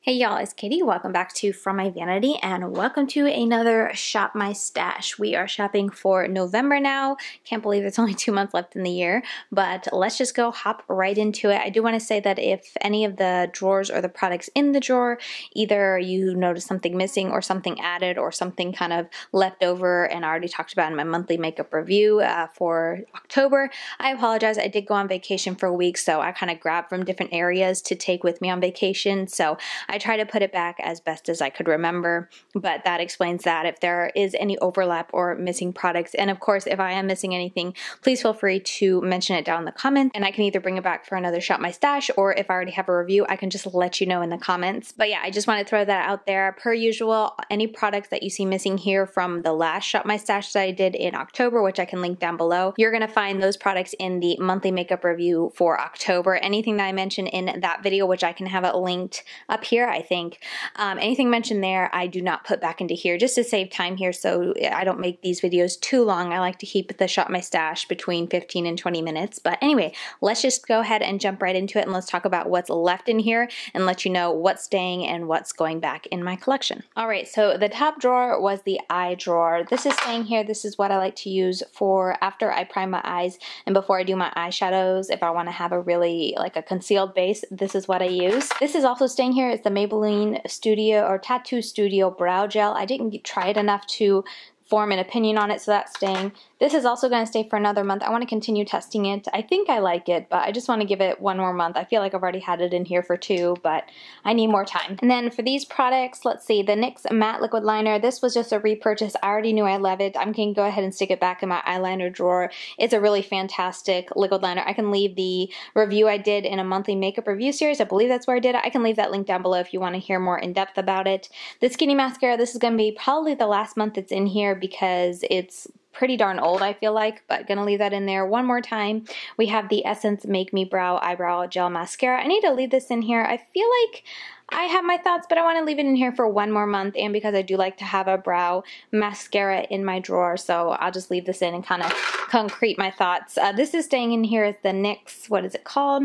Hey y'all, it's Katie. Welcome back to From My Vanity and welcome to another Shop My Stash. We are shopping for November now. Can't believe it's only 2 months left in the year, but let's just go hop right into it. I do want to say that if any of the drawers or the products in the drawer, either you notice something missing or something added or something kind of left over, and I already talked about in my monthly makeup review for October, I apologize. I did go on vacation for a week, so I kind of grabbed from different areas to take with me on vacation. So I try to put it back as best as I could remember, but that explains that if there is any overlap or missing products. And of course, if I am missing anything, please feel free to mention it down in the comments and I can either bring it back for another Shop My Stash, or if I already have a review, I can just let you know in the comments. But yeah, I just want to throw that out there. Per usual, any products that you see missing here from the last Shop My Stash that I did in October, which I can link down below, you're going to find those products in the monthly makeup review for October. Anything that I mentioned in that video, which I can have it linked up here, I think. Anything mentioned there, I do not put back into here just to save time here so I don't make these videos too long. I like to keep the Shop My Stash between 15 and 20 minutes. But anyway, let's just go ahead and jump right into it and let's talk about what's left in here and let you know what's staying and what's going back in my collection. Alright, so the top drawer was the eye drawer. This is staying here. This is what I like to use for after I prime my eyes and before I do my eyeshadows. If I want to have a really like a concealed base, this is what I use. This is also staying here. It's the Maybelline Studio or Tattoo Studio Brow Gel. I didn't try it enough to form an opinion on it, so that's staying. This is also going to stay for another month. I want to continue testing it. I think I like it, but I just want to give it one more month. I feel like I've already had it in here for 2, but I need more time. And then for these products, let's see, the NYX Matte Liquid Liner. This was just a repurchase. I already knew I love it. I'm going to go ahead and stick it back in my eyeliner drawer. It's a really fantastic liquid liner. I can leave the review I did in a monthly makeup review series. I believe that's where I did it. I can leave that link down below if you want to hear more in depth about it. The Skinny Mascara, this is going to be probably the last month it's in here because it's pretty darn old, I feel like, but gonna leave that in there one more time. We have the Essence Make Me Brow Eyebrow Gel Mascara. I need to leave this in here. I feel like I have my thoughts, but I want to leave it in here for one more month, and because I do like to have a brow mascara in my drawer, so I'll just leave this in and kind of concrete my thoughts. This is staying in here as the NYX, what is it called?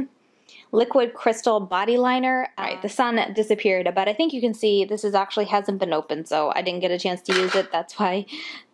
Liquid Crystal Body Liner. Alright, the sun disappeared, but I think you can see this is actually hasn't been opened, so I didn't get a chance to use it. That's why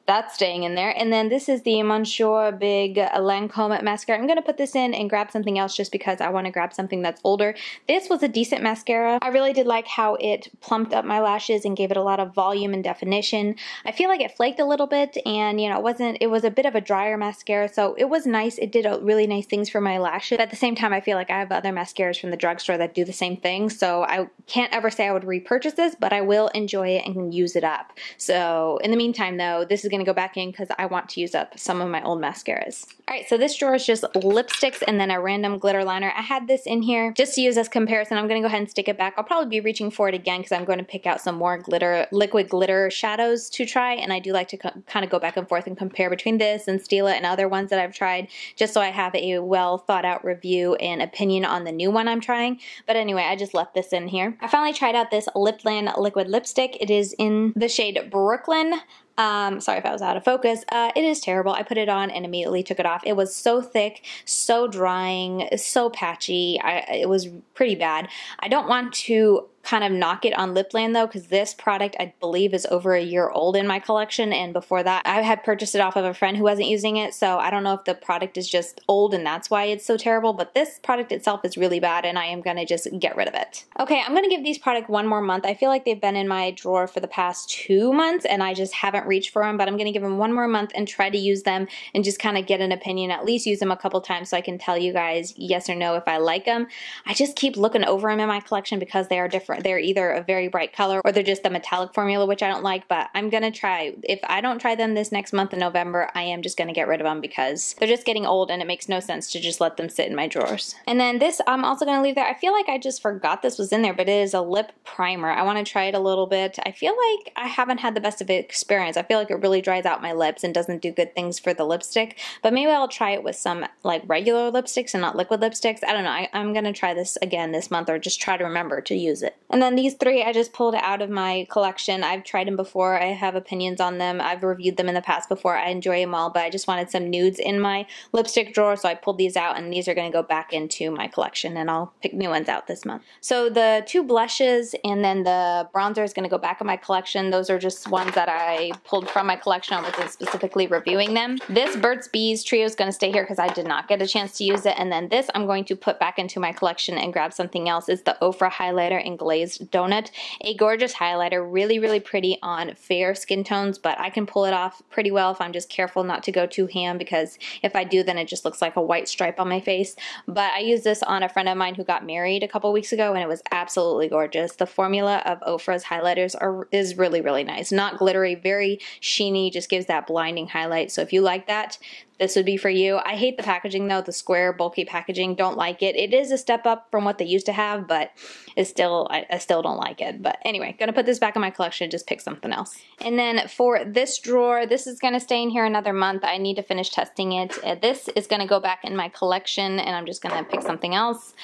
that's staying in there. And then this is the Mercier Big Elenco Mascara. I'm going to put this in and grab something else just because I want to grab something that's older. This was a decent mascara. I really did like how it plumped up my lashes and gave it a lot of volume and definition. I feel like it flaked a little bit, and you know, it was a bit of a drier mascara, so it was nice. It did really nice things for my lashes. But at the same time, I feel like I have other mascaras from the drugstore that do the same thing, so I can't ever say I would repurchase this, but I will enjoy it and use it up. So in the meantime though, this is going to go back in because I want to use up some of my old mascaras. Alright, so this drawer is just lipsticks and then a random glitter liner. I had this in here just to use as comparison. I'm going to go ahead and stick it back. I'll probably be reaching for it again because I'm going to pick out some more liquid glitter shadows to try, and I do like to kind of go back and forth and compare between this and Stila and other ones that I've tried, just so I have a well thought out review and opinion on the new one I'm trying. But anyway, I just left this in here. I finally tried out this Lipland liquid lipstick. It is in the shade Brooklyn. Sorry if I was out of focus. It is terrible. I put it on and immediately took it off. It was so thick, so drying, so patchy. It was pretty bad. I don't want to kind of knock it on Lipland though, because this product I believe is over a year old in my collection, and before that I had purchased it off of a friend who wasn't using it, so I don't know if the product is just old and that's why it's so terrible, but this product itself is really bad and I am gonna just get rid of it. Okay, I'm gonna give these products one more month. I feel like they've been in my drawer for the past 2 months and I just haven't reached for them, but I'm gonna give them one more month and try to use them and just kind of get an opinion, at least use them a couple times so I can tell you guys yes or no if I like them. I just keep looking over them in my collection because they are different. They're either a very bright color or they're just the metallic formula, which I don't like, but I'm gonna try. If I don't try them this next month in November, I am just gonna get rid of them because they're just getting old and it makes no sense to just let them sit in my drawers. And then this I'm also gonna leave there. I feel like I just forgot this was in there, but it is a lip primer. I want to try it a little bit. I feel like I haven't had the best of experience. I feel like it really dries out my lips and doesn't do good things for the lipstick, but maybe I'll try it with some like regular lipsticks and not liquid lipsticks. I don't know. I'm gonna try this again this month, or just try to remember to use it. And then these three I just pulled out of my collection. I've tried them before. I have opinions on them. I've reviewed them in the past before. I enjoy them all, but I just wanted some nudes in my lipstick drawer, so I pulled these out, and these are going to go back into my collection, and I'll pick new ones out this month. So the two blushes and then the bronzer is going to go back in my collection. Those are just ones that I pulled from my collection. I wasn't specifically reviewing them. This Burt's Bees trio is going to stay here because I did not get a chance to use it, and then this I'm going to put back into my collection and grab something else. It's the Ofra highlighter in Glazed Donut. A gorgeous highlighter, really, really pretty on fair skin tones, but I can pull it off pretty well if I'm just careful not to go too ham, because if I do, then it just looks like a white stripe on my face. But I used this on a friend of mine who got married a couple weeks ago, and it was absolutely gorgeous. The formula of Ofra's highlighters is really, really nice. Not glittery, very sheeny, just gives that blinding highlight. So if you like that, this would be for you. I hate the packaging though, the square bulky packaging. Don't like it. It is a step up from what they used to have, but it's still, I still don't like it. But anyway, gonna put this back in my collection, just pick something else. And then for this drawer, this is gonna stay in here another month. I need to finish testing it. This is gonna go back in my collection, and I'm just gonna pick something else.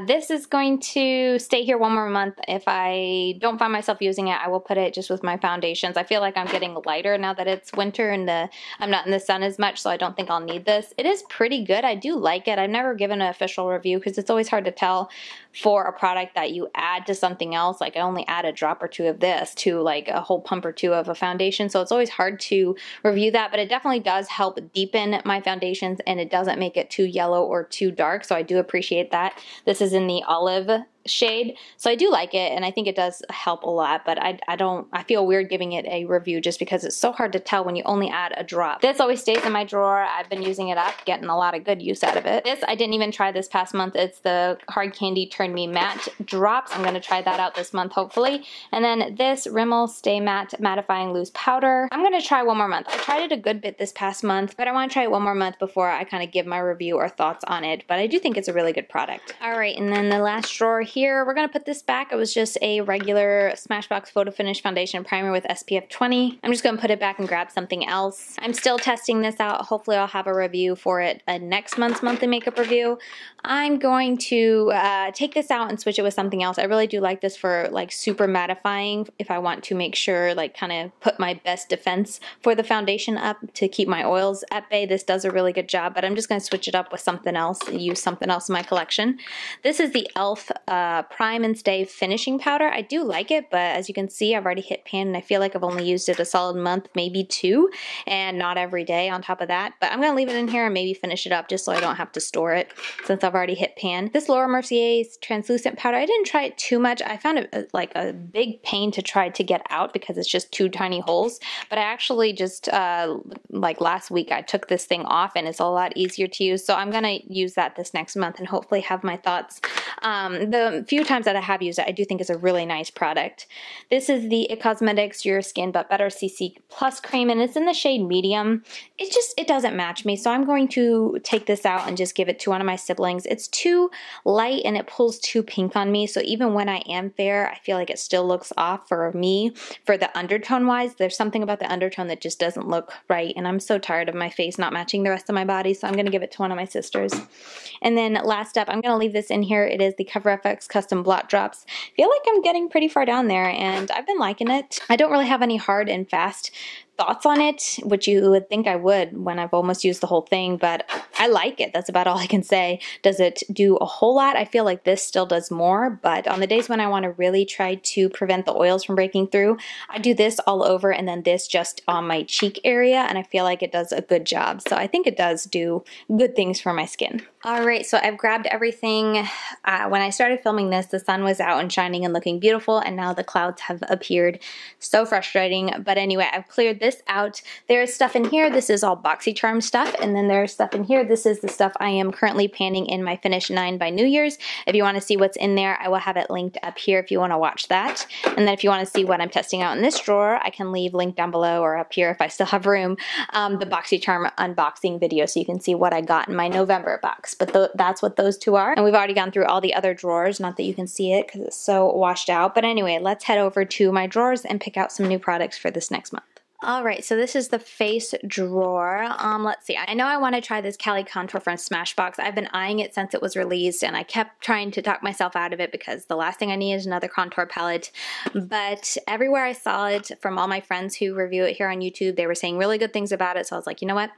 This is going to stay here one more month. If I don't find myself using it, I will put it just with my foundations. I feel like I'm getting lighter now that it's winter and I'm not in the sun as much, so I don't think I'll need this. It is pretty good. I do like it. I've never given an official review because it's always hard to tell for a product that you add to something else. Like I only add a drop or two of this to like a whole pump or two of a foundation, so it's always hard to review that, but it definitely does help deepen my foundations, and it doesn't make it too yellow or too dark, so I do appreciate that. This is in the olive shade, so I do like it, and I think it does help a lot, but I feel weird giving it a review just because it's so hard to tell when you only add a drop. This always stays in my drawer. I've been using it up, getting a lot of good use out of it. This I didn't even try this past month. It's the Hard Candy Turn Me Matte drops. I'm going to try that out this month hopefully. And then this Rimmel Stay Matte Mattifying Loose Powder. I'm going to try one more month. I tried it a good bit this past month, but I want to try it one more month before I kind of give my review or thoughts on it, but I do think it's a really good product. Alright, and then the last drawer here, we're going to put this back. It was just a regular Smashbox Photo Finish Foundation Primer with SPF 20. I'm just going to put it back and grab something else. I'm still testing this out. Hopefully I'll have a review for it next month's monthly makeup review. I'm going to take this out and switch it with something else. I really do like this for like super mattifying if I want to make sure, like kind of put my best defense for the foundation up to keep my oils at bay. This does a really good job, but I'm just going to switch it up with something else, use something else in my collection. This is the e.l.f. Prime and Stay Finishing Powder. I do like it, but as you can see, I've already hit pan, and I feel like I've only used it a solid month, maybe two, and not every day on top of that. But I'm going to leave it in here and maybe finish it up just so I don't have to store it since I've already hit pan. This Laura Mercier's translucent powder, I didn't try it too much. I found it like a big pain to try to get out because it's just two tiny holes, but I actually just like last week I took this thing off and it's a lot easier to use, so I'm going to use that this next month and hopefully have my thoughts. The few times that I have used it, I do think it's a really nice product. This is the IT Cosmetics Your Skin But Better CC Plus Cream, and it's in the shade medium. It doesn't match me, so I'm going to take this out and just give it to one of my siblings. It's too light and it pulls too pink on me, so even when I am fair, I feel like it still looks off for me. For the undertone wise, there's something about the undertone that just doesn't look right, and I'm so tired of my face not matching the rest of my body, so I'm going to give it to one of my sisters. And then last up, I'm going to leave this in here. It is the CoverFX Custom Blot Drops. I feel like I'm getting pretty far down there, and I've been liking it. I don't really have any hard and fast thoughts on it, which you would think I would when I've almost used the whole thing, but I like it. That's about all I can say. Does it do a whole lot? I feel like this still does more, but on the days when I want to really try to prevent the oils from breaking through, I do this all over and then this just on my cheek area, and I feel like it does a good job. So I think it does do good things for my skin. Alright, so I've grabbed everything. When I started filming this, the sun was out and shining and looking beautiful, and now the clouds have appeared. So frustrating, but anyway, I've cleared this out. There's stuff in here. This is all Boxycharm stuff, and then there's stuff in here. This is the stuff I am currently panning in my Finish 9 by New Year's. If you want to see what's in there, I will have it linked up here if you want to watch that. And then if you want to see what I'm testing out in this drawer, I can leave link down below or up here if I still have room, the Boxycharm unboxing video so you can see what I got in my November box. But that's what those two are. And we've already gone through all the other drawers, not that you can see it because it's so washed out. But anyway, let's head over to my drawers and pick out some new products for this next month. All right, so this is the face drawer. Let's see. I know I want to try this Cali contour from Smashbox. I've been eyeing it since it was released, and I kept trying to talk myself out of it because the last thing I need is another contour palette. But everywhere I saw it from all my friends who review it here on YouTube, they were saying really good things about it. So I was like, you know what?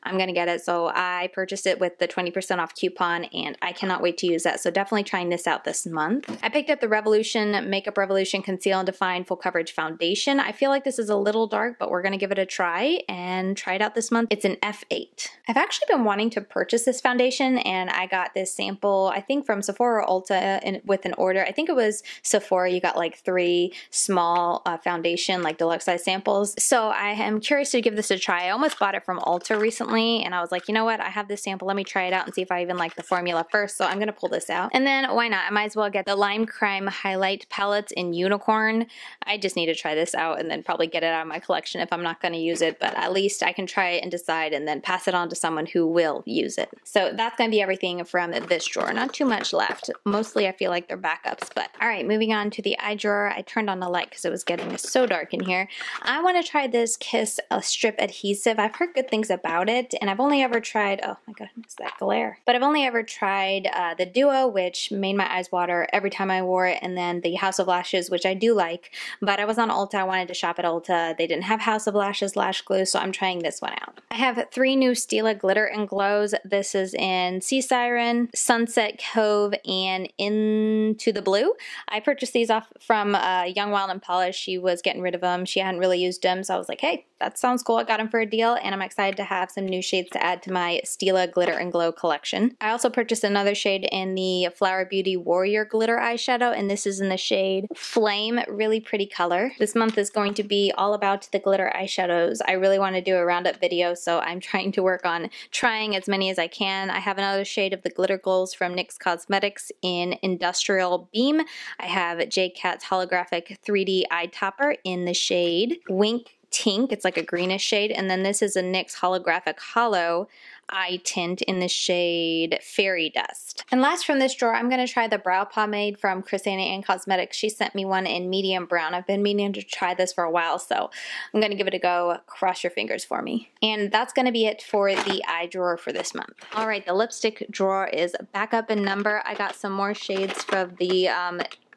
I'm going to get it. So I purchased it with the 20% off coupon, and I cannot wait to use that. So definitely trying this out this month. I picked up the Revolution Makeup Revolution Conceal and Define Full Coverage Foundation. I feel like this is a little dark, but we're going to give it a try and try it out this month. It's an F8. I've actually been wanting to purchase this foundation, and I got this sample, I think from Sephora or Ulta with an order. I think it was Sephora. You got like 3 small foundation, like deluxe size samples. So I am curious to give this a try. I almost bought it from Ulta recently, and I was like, you know what? I have this sample. Let me try it out and see if I even like the formula first. So I'm going to pull this out. And then why not? I might as well get the Lime Crime Highlight Palettes in Unicorn. I just need to try this out and then probably get it out of my collection if I'm not going to use it, but at least I can try it and decide and then pass it on to someone who will use it. So that's going to be everything from this drawer. Not too much left. Mostly I feel like they're backups, but all right, moving on to the eye drawer. I turned on the light because it was getting so dark in here. I want to try this Kiss Strip Adhesive. I've heard good things about it, and I've only ever tried, oh my goodness, that glare. But I've only ever tried the Duo, which made my eyes water every time I wore it, and then the House of Lashes, which I do like, but I was on Ulta. I wanted to shop at Ulta. They didn't have House of Lashes lash glue, so I'm trying this one out. I have 3 new Stila Glitter and Glows. This is in Sea Siren, Sunset Cove, and Into the Blue. I purchased these off from Young, Wild, and Polished. She was getting rid of them. She hadn't really used them, so I was like, hey, that sounds cool. I got them for a deal, and I'm excited to have some new shades to add to my Stila Glitter and Glow collection. I also purchased another shade in the Flower Beauty Warrior Glitter eyeshadow, and this is in the shade Flame. Really pretty color. This month is going to be all about the glitter eyeshadows. I really want to do a roundup video, so I'm trying to work on trying as many as I can. I have another shade of the glitter glows from NYX Cosmetics in Industrial Beam. I have J. Cat's Holographic 3D Eye Topper in the shade Wink Tink. It's like a greenish shade. And then this is a NYX Holographic Hollow Eye Tint in the shade Fairy Dust. And last from this drawer, I'm going to try the brow pomade from Chrisanna Ann Cosmetics. She sent me one in medium brown. I've been meaning to try this for a while, so I'm going to give it a go. Cross your fingers for me. And that's going to be it for the eye drawer for this month. All right, the lipstick drawer is back up in number. I got some more shades from the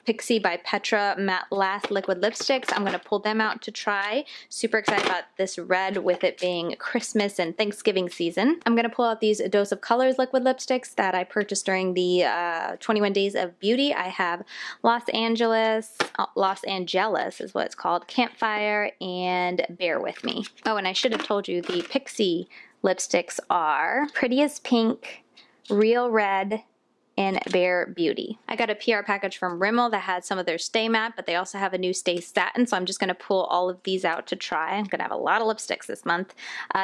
Pixi by Petra Matte Last Liquid Lipsticks. I'm going to pull them out to try. Super excited about this red with it being Christmas and Thanksgiving season. I'm going to pull out these Dose of Colors liquid lipsticks that I purchased during the 21 Days of Beauty. I have Los Angeles is what it's called, Campfire, and Bear With Me. Oh, and I should have told you the Pixi lipsticks are Pretty as Pink, Real Red, and Bare Beauty. I got a PR package from Rimmel that had some of their Stay Matte, but they also have a new Stay Satin, so I'm just going to pull all of these out to try. I'm going to have a lot of lipsticks this month.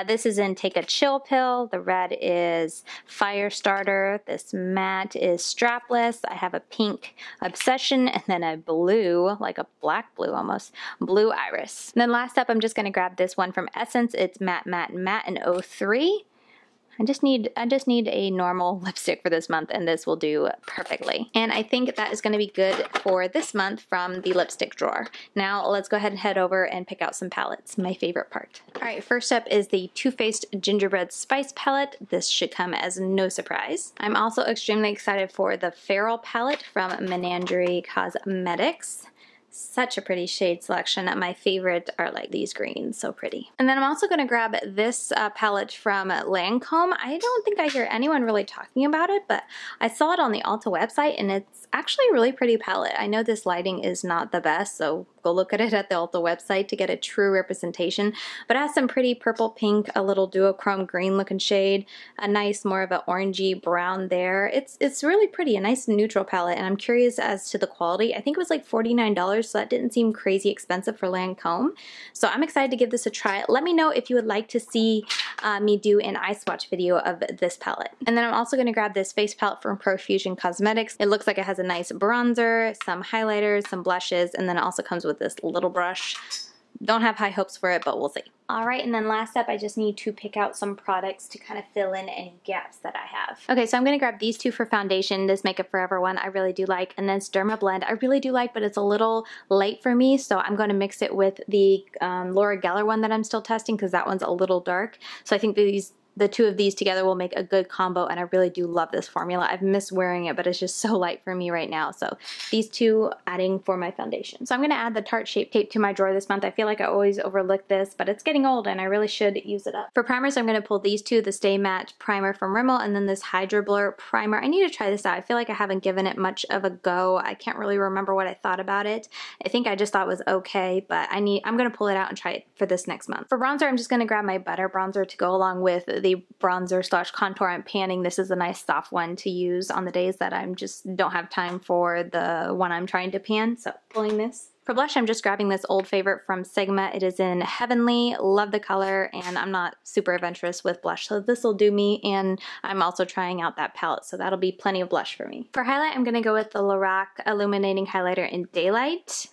This is in Take a Chill Pill. The red is Fire Starter. This matte is Strapless. I have a pink Obsession, and then a blue, like a black blue almost, Blue Iris. And then last up, I'm just going to grab this one from Essence. It's Matte Matte Matte in 03. I just need a normal lipstick for this month, and this will do perfectly. And I think that is going to be good for this month from the lipstick drawer. Now let's go ahead and head over and pick out some palettes, my favorite part. All right, first up is the Too Faced Gingerbread Spice palette. This should come as no surprise. I'm also extremely excited for the Feral palette from Menagerie Cosmetics. Such a pretty shade selection. My favorite are like these greens, so pretty. And then I'm also going to grab this palette from Lancome. I don't think I hear anyone really talking about it, but I saw it on the Ulta website, and it's actually a really pretty palette. I know this lighting is not the best, so go look at it at the Ulta website to get a true representation, but it has some pretty purple pink, a little duochrome green looking shade, a nice more of an orangey brown there. It's really pretty, a nice neutral palette, and I'm curious as to the quality. I think it was like $49, so that didn't seem crazy expensive for Lancome. So I'm excited to give this a try. Let me know if you would like to see me do an eye swatch video of this palette. And then I'm also going to grab this face palette from Profusion Cosmetics. It looks like it has a nice bronzer, some highlighters, some blushes, and then it also comes with this little brush. don't have high hopes for it, but we'll see. All right, and then last up, I just need to pick out some products to kind of fill in any gaps that I have. Okay, so I'm going to grab these two for foundation. This Makeup Forever one I really do like, and then this Dermablend I really do like, but it's a little light for me, so I'm going to mix it with the Laura Geller one that I'm still testing because that one's a little dark. So I think the two of these together will make a good combo, and I really do love this formula. I've missed wearing it, but it's just so light for me right now. So these two adding for my foundation. So I'm going to add the Tarte Shape Tape to my drawer this month. I feel like I always overlook this, but it's getting old and I really should use it up. For primers, I'm going to pull these two, the Stay Matte Primer from Rimmel and then this Hydra Blur Primer. I need to try this out. I feel like I haven't given it much of a go. I can't really remember what I thought about it. I think I just thought it was okay, but I'm going to pull it out and try it for this next month. For bronzer, I'm just going to grab my Butter Bronzer to go along with the bronzer slash contour I'm panning. This is a nice soft one to use on the days that I'm just don't have time for the one I'm trying to pan. So pulling this. For blush, I'm just grabbing this old favorite from Sigma. It is in Heavenly. Love the color, and I'm not super adventurous with blush, so this will do me, and I'm also trying out that palette, so that'll be plenty of blush for me. For highlight, I'm going to go with the Lorac Illuminating Highlighter in Daylight.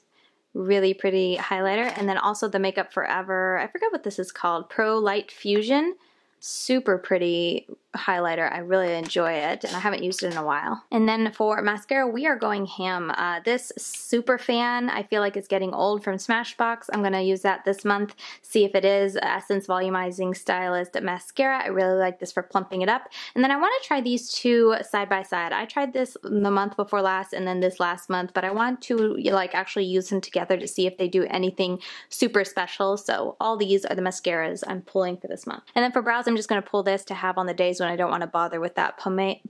Really pretty highlighter, and then also the Makeup Forever, I forget what this is called, Pro Light Fusion. Super pretty highlighter. I really enjoy it, and I haven't used it in a while. And then for mascara, we are going ham. This Super Fan, I feel like it's getting old from Smashbox. I'm going to use that this month, see if it is. Essence Volumizing Stylist Mascara. I really like this for plumping it up. And then I want to try these two side by side. I tried this the month before last and then this last month, but I want to like actually use them together to see if they do anything super special. So all these are the mascaras I'm pulling for this month. And then for brows, I'm just going to pull this to have on the days when I don't want to bother with that pomade.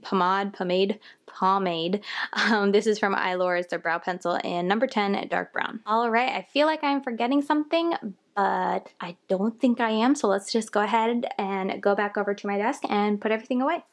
This is from Eyelure. Their brow pencil in number 10 dark brown. All right, I feel like I'm forgetting something, but I don't think I am. So let's just go ahead and go back over to my desk and put everything away.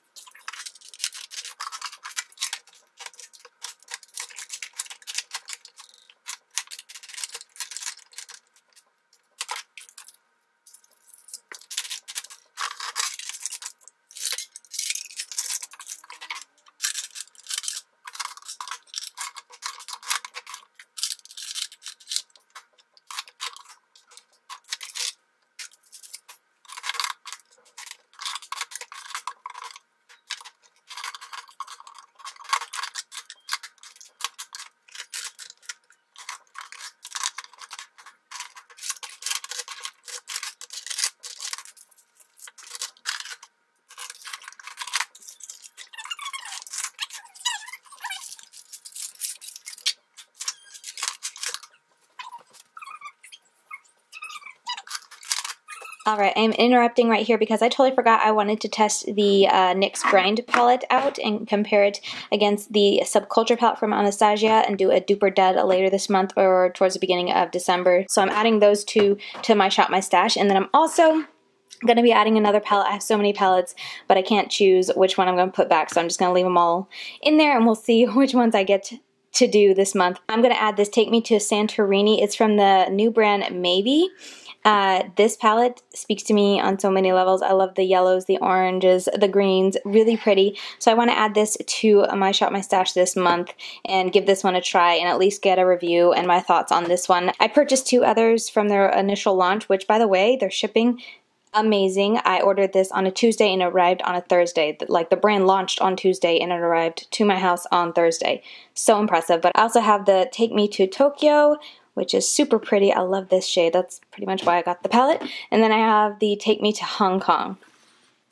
Alright, I'm interrupting right here because I totally forgot I wanted to test the Nyx Grind Palette out and compare it against the Subculture palette from Anastasia and do a duper dead later this month or towards the beginning of December. So I'm adding those two to my Shop My Stash, and then I'm also going to be adding another palette. I have so many palettes, but I can't choose which one I'm going to put back, so I'm just going to leave them all in there and we'll see which ones I get to do this month. I'm going to add this Take Me to Santorini. It's from the new brand Maybe. This palette speaks to me on so many levels. I love the yellows, the oranges, the greens, really pretty. So I want to add this to my Shop My Stash this month and give this one a try and at least get a review and my thoughts on this one. I purchased two others from their initial launch, which by the way, they're shipping amazing. I ordered this on a Tuesday and it arrived on a Thursday. Like the brand launched on Tuesday and it arrived to my house on Thursday. So impressive. But I also have the Take Me to Tokyo, which is super pretty. I love this shade. That's pretty much why I got the palette. And then I have the Take Me to Hong Kong.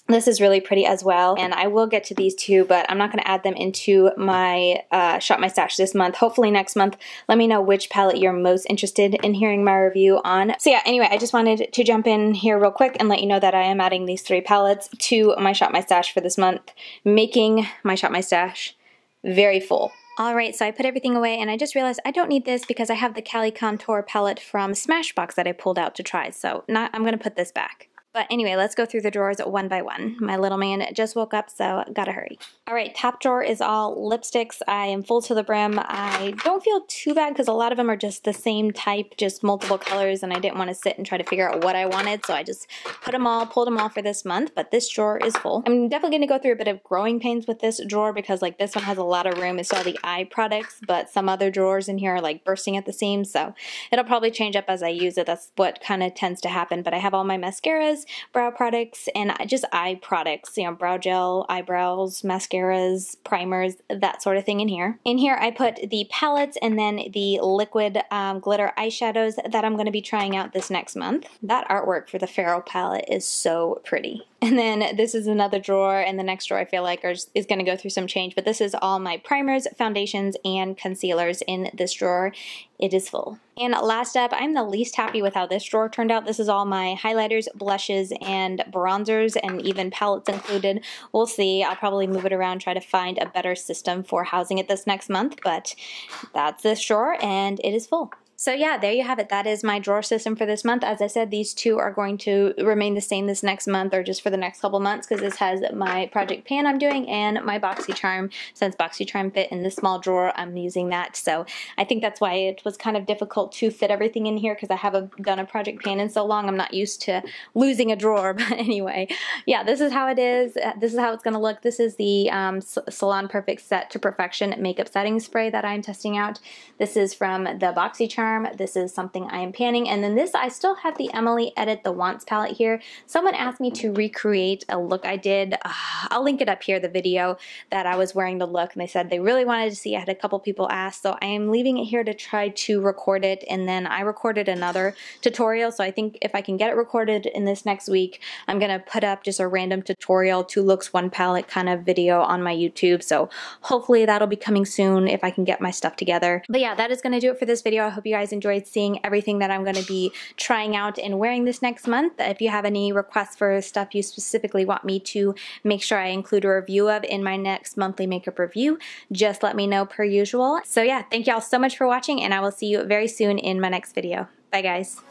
This is really pretty as well, and I will get to these two, but I'm not going to add them into my Shop My Stash this month. Hopefully next month. Let me know which palette you're most interested in hearing my review on. So yeah, anyway, I just wanted to jump in here real quick and let you know that I am adding these three palettes to my Shop My Stash for this month, making my Shop My Stash very full. Alright, so I put everything away and I just realized I don't need this because I have the Cali Contour palette from Smashbox that I pulled out to try, so I'm going to put this back. But anyway, let's go through the drawers one by one. My little man just woke up, so gotta hurry. All right, top drawer is all lipsticks. I am full to the brim. I don't feel too bad because a lot of them are just the same type, just multiple colors, and I didn't want to sit and try to figure out what I wanted, so I just pulled them all for this month, but this drawer is full. I'm definitely gonna go through a bit of growing pains with this drawer because like this one has a lot of room. It's all the eye products, but some other drawers in here are like bursting at the seams, so it'll probably change up as I use it. That's what kind of tends to happen, but I have all my mascaras, brow products, and just eye products, you know, brow gel, eyebrows, mascaras, primers, that sort of thing in here. In here I put the palettes and then the liquid glitter eyeshadows that I'm going to be trying out this next month. That artwork for the Pharaoh palette is so pretty. And then this is another drawer, and the next drawer I feel like is going to go through some change, but this is all my primers, foundations, and concealers in this drawer. It is full. And last up, I'm the least happy with how this drawer turned out. This is all my highlighters, blushes, and bronzers, and even palettes included. We'll see. I'll probably move it around, try to find a better system for housing it this next month, but that's this drawer, and it is full. So yeah, there you have it. That is my drawer system for this month. As I said, these two are going to remain the same this next month or just for the next couple months because this has my project pan I'm doing and my Boxycharm. Since Boxycharm fit in this small drawer, I'm using that. So I think that's why it was kind of difficult to fit everything in here because I haven't done a project pan in so long. I'm not used to losing a drawer. But anyway, yeah, this is how it is. This is how it's going to look. This is the Salon Perfect Set to Perfection makeup setting spray that I'm testing out. This is from the Boxycharm. This is something I am panning, and then this I still have the Emily Edit the Wants palette here. Someone asked me to recreate a look I did. I'll link it up here, the video that I was wearing the look, and they said they really wanted to see. I had a couple people ask, so I am leaving it here to try to record it, and then I recorded another tutorial, so I think if I can get it recorded in this next week, I'm gonna put up just a random tutorial, 2 looks, 1 palette kind of video on my YouTube, so hopefully that'll be coming soon if I can get my stuff together. But yeah, that is gonna do it for this video. I hope you guys enjoyed seeing everything that I'm going to be trying out and wearing this next month. If you have any requests for stuff you specifically want me to make sure I include a review of in my next monthly makeup review, just let me know per usual. So yeah, thank y'all so much for watching, and I will see you very soon in my next video. Bye guys.